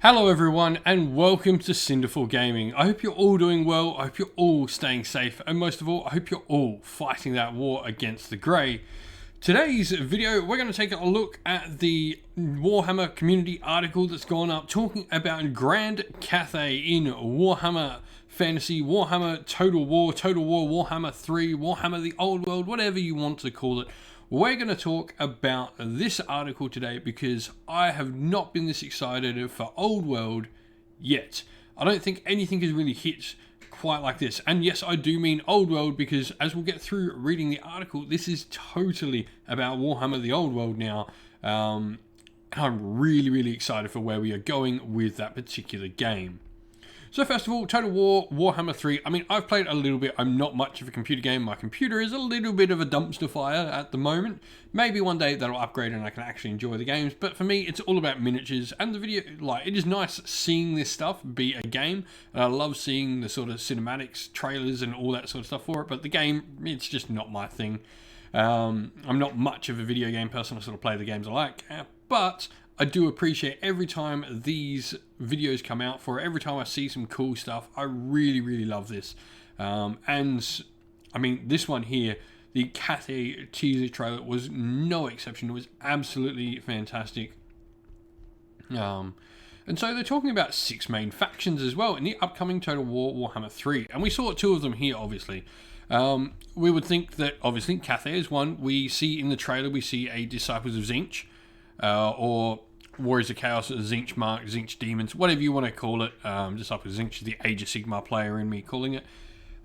Hello everyone and welcome to Cinderfall Gaming. I hope you're all doing well, I hope you're all staying safe, and most of all, I hope you're all fighting that war against the grey. Today's video, we're going to take a look at the Warhammer community article that's gone up talking about Grand Cathay in Warhammer Fantasy, Warhammer Total War, Warhammer 3, Warhammer the Old World, whatever you want to call it. We're going to talk about this article today because I have not been this excited for Old World yet. I don't think anything has really hit quite like this. And yes, I do mean Old World because as we'll get through reading the article, this is totally about Warhammer the Old World now. I'm really excited for where we are going with that particular game. So first of all, Total War, Warhammer 3. I mean, I've played a little bit. I'm not much of a computer game. My computer is a little bit of a dumpster fire at the moment. Maybe one day that'll upgrade and I can actually enjoy the games. But for me, it's all about miniatures. And the video, like, it is nice seeing this stuff be a game. And I love seeing the sort of cinematics, trailers, and all that sort of stuff for it. But the game, it's just not my thing. I'm not much of a video game person. I sort of play the games I like. But I do appreciate every time these videos come out for it. Every time I see some cool stuff, I really love this. And I mean, this one here, the Cathay teaser trailer was no exception. It was absolutely fantastic. And so they're talking about 6 main factions as well in the upcoming Total War Warhammer 3. And we saw 2 of them here, obviously. We would think that, obviously, Cathay is one. We see in the trailer, we see a Disciples of Tzeentch, or Warriors of Chaos, Tzeentch Mark, Tzeentch Demons, whatever you want to call it. Disciples of Tzeentch is the Age of Sigmar player in me calling it.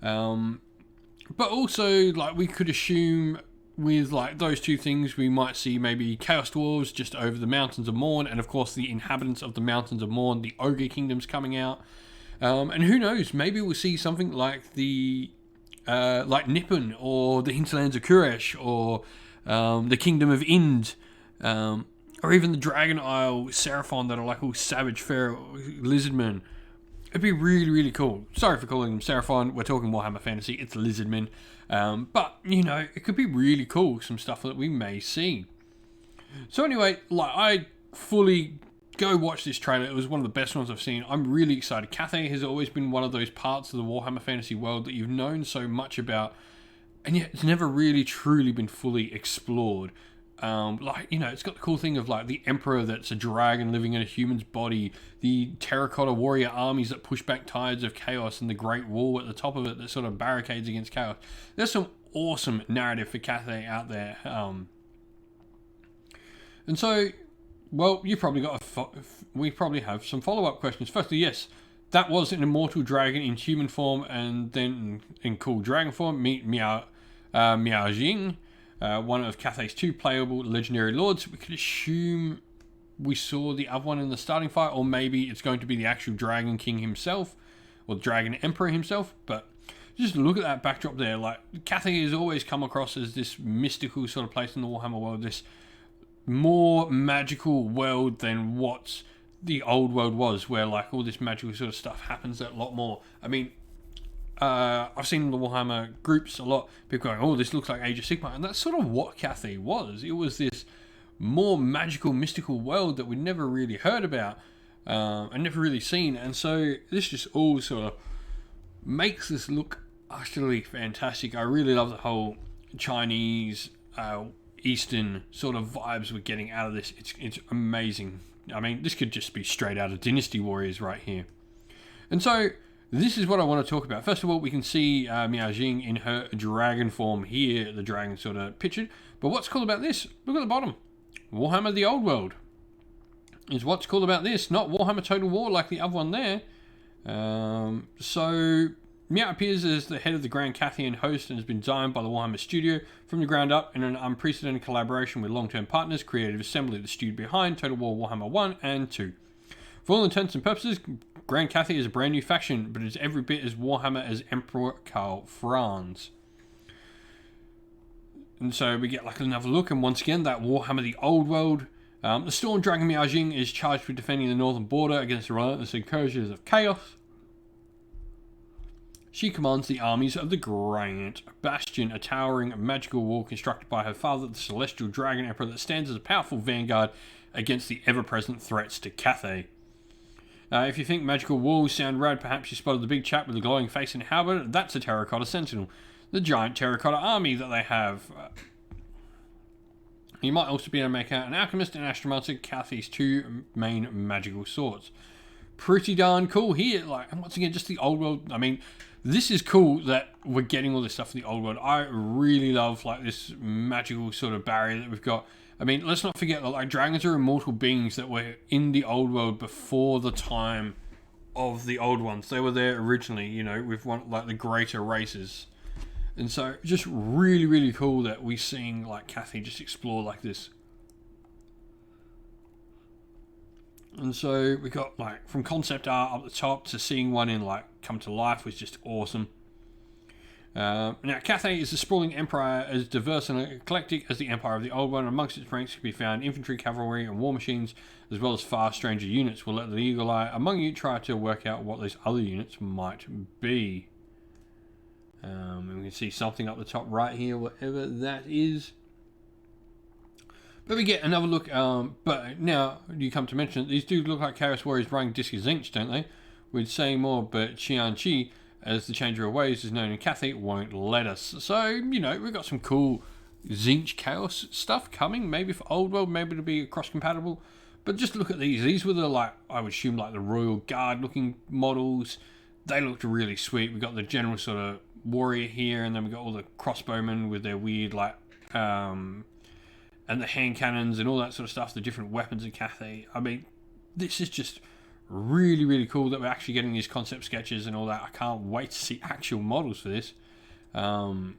But also, like, we could assume with, like, those 2 things, we might see maybe Chaos Dwarves just over the Mountains of Morn, and of course the inhabitants of the Mountains of Morn, the Ogre Kingdoms coming out. And who knows, maybe we'll see something like the like Nippon, or the Hinterlands of Kuresh, or the Kingdom of Ind, or even the Dragon Isle Seraphon that are like all savage feral lizardmen. It'd be really cool. Sorry for calling them Seraphon. We're talking Warhammer Fantasy. It's lizardmen. But, you know, it could be really cool. Some stuff that we may see. So anyway, like, I fully go watch this trailer. It was one of the best ones I've seen. I'm really excited. Cathay has always been one of those parts of the Warhammer Fantasy world that you've known so much about, and yet it's never really truly been fully explored. Like, you know, it's got the cool thing of, like, the Emperor that's a dragon living in a human's body, the terracotta warrior armies that push back tides of chaos, and the Great Wall at the top of it that sort of barricades against chaos. There's some awesome narrative for Cathay out there. And so, well, you probably got we probably have some follow-up questions. Firstly, yes, that was an immortal dragon in human form, and then in cool dragon form. Meet Miao Jing. One of Cathay's 2 playable legendary lords. We could assume we saw the other one in the starting fight, or maybe it's going to be the actual Dragon King himself, or the Dragon Emperor himself. But just look at that backdrop there. Like, Cathay has always come across as this mystical sort of place in the Warhammer world, this more magical world than what the old world was, where, like, all this magical sort of stuff happens a lot more. I mean, I've seen the Warhammer groups a lot, people going, oh, this looks like Age of Sigmar, and that's sort of what Cathay was. It was this more magical, mystical world that we'd never really heard about, and never really seen, and so this just all sort of makes this look utterly fantastic. I really love the whole Chinese, Eastern sort of vibes we're getting out of this. It's amazing. I mean, this could just be straight out of Dynasty Warriors right here. And so this is what I want to talk about. First of all, we can see Miao Jing in her dragon form here, the dragon sort of pictured. But what's cool about this, look at the bottom. Warhammer the Old World is what's cool about this, not Warhammer Total War like the other one there. So Miao appears as the head of the Grand Cathayan host and has been designed by the Warhammer studio from the ground up in an unprecedented collaboration with long-term partners, Creative Assembly, the studio behind Total War Warhammer 1 and 2. For all intents and purposes, Grand Cathay is a brand new faction, but it's every bit as Warhammer as Emperor Karl Franz. And so we get like another look, and once again, that Warhammer the Old World. The Storm Dragon Miao Jing is charged with defending the northern border against the relentless incursions of chaos. She commands the armies of the Grand Bastion, a towering magical wall constructed by her father, the Celestial Dragon Emperor, that stands as a powerful vanguard against the ever-present threats to Cathay. If you think magical walls sound rad, perhaps you spotted the big chap with the glowing face and halberd. That's a terracotta sentinel, the giant terracotta army that they have. You might also be able to make out an alchemist and astromancer, Cathay's two main magical swords. Pretty darn cool here. Like, and once again, just the old world. I mean, this is cool that we're getting all this stuff in the old world. I really love like this magical sort of barrier that we've got. I mean, let's not forget that like dragons are immortal beings that were in the old world before the time of the old ones. They were there originally, you know, with one like the greater races. And so just really, really cool that we're seeing like Cathay just explore like this. And so we got like from concept art up the top to seeing one in like come to life was just awesome. Now, Cathay is a sprawling empire as diverse and eclectic as the empire of the old one. Amongst its ranks can be found infantry, cavalry, and war machines, as well as far stranger units. We'll let the eagle eye among you try to work out what those other units might be. And we can see something up the top right here, whatever that is. But we get another look. But now you come to mention it, these do look like Chaos Warriors running Discus Zinch, don't they? We'd say more, but Qianqi, as the changer of ways is known in Cathay, won't let us. So, you know, we've got some cool Zinch Chaos stuff coming. Maybe for Old World, maybe it'll be cross-compatible. But just look at these. These were the, like, I would assume, like the Royal Guard-looking models. They looked really sweet. We got the general sort of warrior here, and then we got all the crossbowmen with their weird, like, and the hand cannons and all that sort of stuff, the different weapons in Cathay. I mean, this is just really, really cool that we're actually getting these concept sketches and all that. I can't wait to see actual models for this. And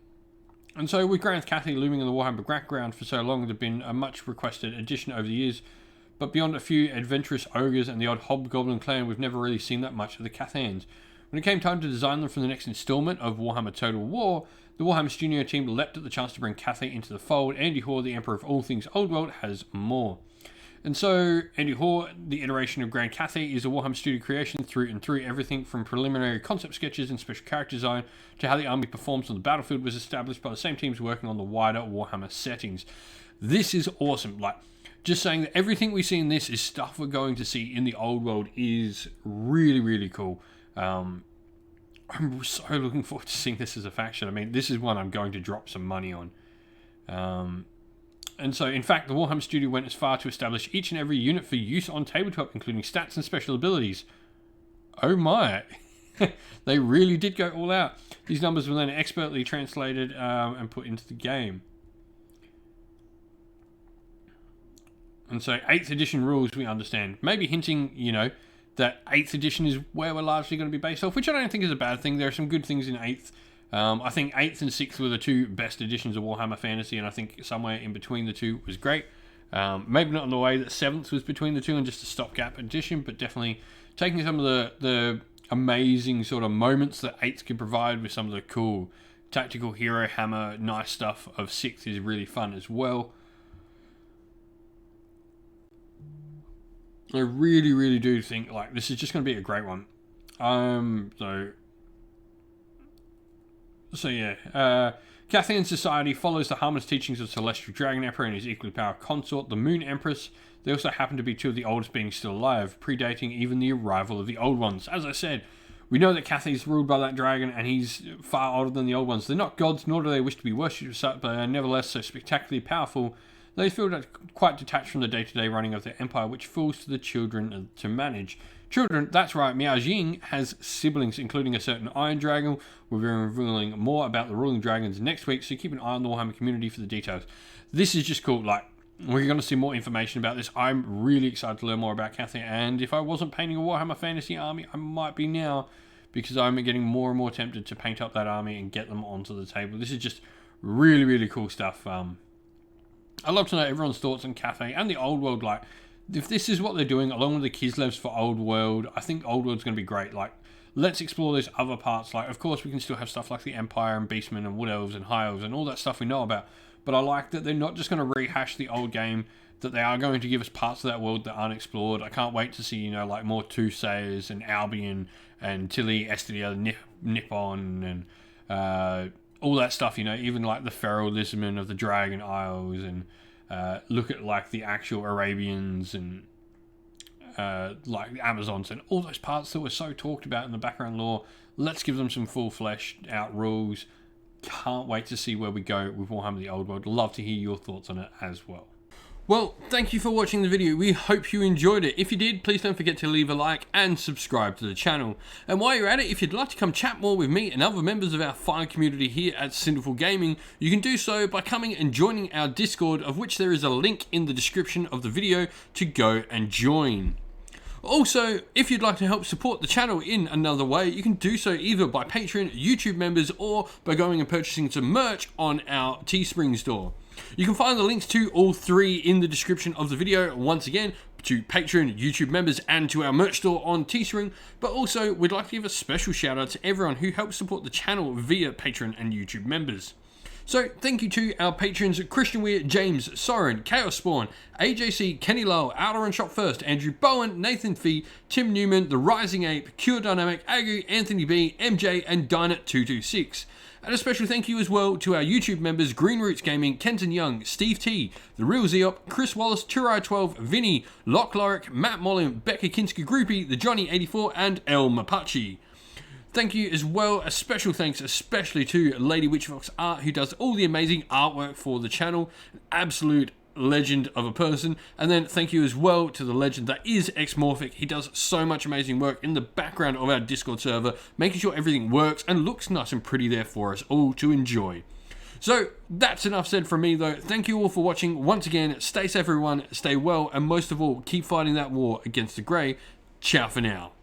so with Grand Cathay looming in the Warhammer background for so long, they've been a much requested addition over the years. But beyond a few adventurous ogres and the odd hobgoblin clan, we've never really seen that much of the Cathayans. When it came time to design them for the next installment of Warhammer Total War, the Warhammer studio team leapt at the chance to bring Cathay into the fold. Andy Hoare, the emperor of all things Old World, has more. And so, Andy Hoare, the iteration of Grand Cathay, is a Warhammer Studio creation through and through. Everything from preliminary concept sketches and special character design to how the army performs on the battlefield was established by the same teams working on the wider Warhammer settings. This is awesome. Like, just saying that everything we see in this is stuff we're going to see in the old world is really, really cool. I'm so looking forward to seeing this as a faction. I mean, this is one I'm going to drop some money on. And so, in fact, the Warhammer Studio went as far to establish each and every unit for use on tabletop, including stats and special abilities. Oh my! They really did go all out. These numbers were then expertly translated and put into the game. And so, 8th edition rules, we understand. Maybe hinting, you know, that 8th edition is where we're largely going to be based off, which I don't think is a bad thing. There are some good things in 8th. I think 8th and 6th were the two best editions of Warhammer Fantasy, and I think somewhere in between the two was great. Maybe not in the way that 7th was between the two and just a stopgap edition, but definitely taking some of the amazing sort of moments that 8th could provide with some of the cool tactical hero hammer, nice stuff of 6th is really fun as well. I really, really do think like this is just going to be a great one. So yeah, Cathayan society follows the harmless teachings of Celestial Dragon Emperor and his equally powerful consort, the Moon Empress. They also happen to be two of the oldest beings still alive, predating even the arrival of the old ones. As I said, we know that Cathay's ruled by that dragon, and he's far older than the old ones. They're not gods, nor do they wish to be worshipped, but are nevertheless so spectacularly powerful. They feel quite detached from the day-to-day running of their empire, which falls to the children to manage. Children, that's right, Miao Jing has siblings, including a certain Iron Dragon. We'll be revealing more about the ruling dragons next week, so keep an eye on the Warhammer community for the details. This is just cool. Like, we're going to see more information about this. I'm really excited to learn more about Cathay, and if I wasn't painting a Warhammer Fantasy army, I might be now, because I'm getting more and more tempted to paint up that army and get them onto the table. This is just really, really cool stuff. I'd love to know everyone's thoughts on Cathay and the Old World. Like, if this is what they're doing, along with the Kislevs for Old World, I think Old World's going to be great. Like, let's explore those other parts. Like, of course, we can still have stuff like the Empire and Beastmen and Wood Elves and High Elves and all that stuff we know about. But I like that they're not just going to rehash the old game, that they are going to give us parts of that world that aren't explored. I can't wait to see, you know, like more Tusayers and Albion and Tilly, Estiria, Nippon and all that stuff, you know, even like the Feral Lisman of the Dragon Isles, and look at like the actual Arabians and like the Amazons and all those parts that were so talked about in the background lore. Let's give them some full fleshed out rules. Can't wait to see where we go with Warhammer the Old World. Love to hear your thoughts on it as well. Well, thank you for watching the video. We hope you enjoyed it. If you did, please don't forget to leave a like and subscribe to the channel. And while you're at it, if you'd like to come chat more with me and other members of our fine community here at Cinderfall Gaming, you can do so by coming and joining our Discord, of which there is a link in the description of the video to go and join. Also, if you'd like to help support the channel in another way, you can do so either by Patreon, YouTube members, or by going and purchasing some merch on our Teespring store. You can find the links to all three in the description of the video, once again, to Patreon, YouTube members, and to our merch store on Teespring. But also, we'd like to give a special shout out to everyone who helps support the channel via Patreon and YouTube members. So, thank you to our patrons Christian Weir, James, Soren, Chaos Spawn, AJC, Kenny Lowell, Outer and Shot First, Andrew Bowen, Nathan Fee, Tim Newman, The Rising Ape, Cure Dynamic, Agu, Anthony B, MJ, and Dynet226. And a special thank you as well to our YouTube members Green Roots Gaming, Kenton Young, Steve T, The Real Zeop, Chris Wallace, Turai12, Vinny, Lock Lorick, Matt Mollin, Becca Kinski Groupie, The Johnny84, and El Mapache. Thank you as well, a special thanks especially to Lady Witchfox Art, who does all the amazing artwork for the channel. An absolute legend of a person. And then thank you as well to the legend that is Xmorphic. He does so much amazing work in the background of our Discord server, making sure everything works and looks nice and pretty there for us all to enjoy. So that's enough said from me though. Thank you all for watching. Once again, stay safe everyone, stay well, and most of all, keep fighting that war against the Grey. Ciao for now.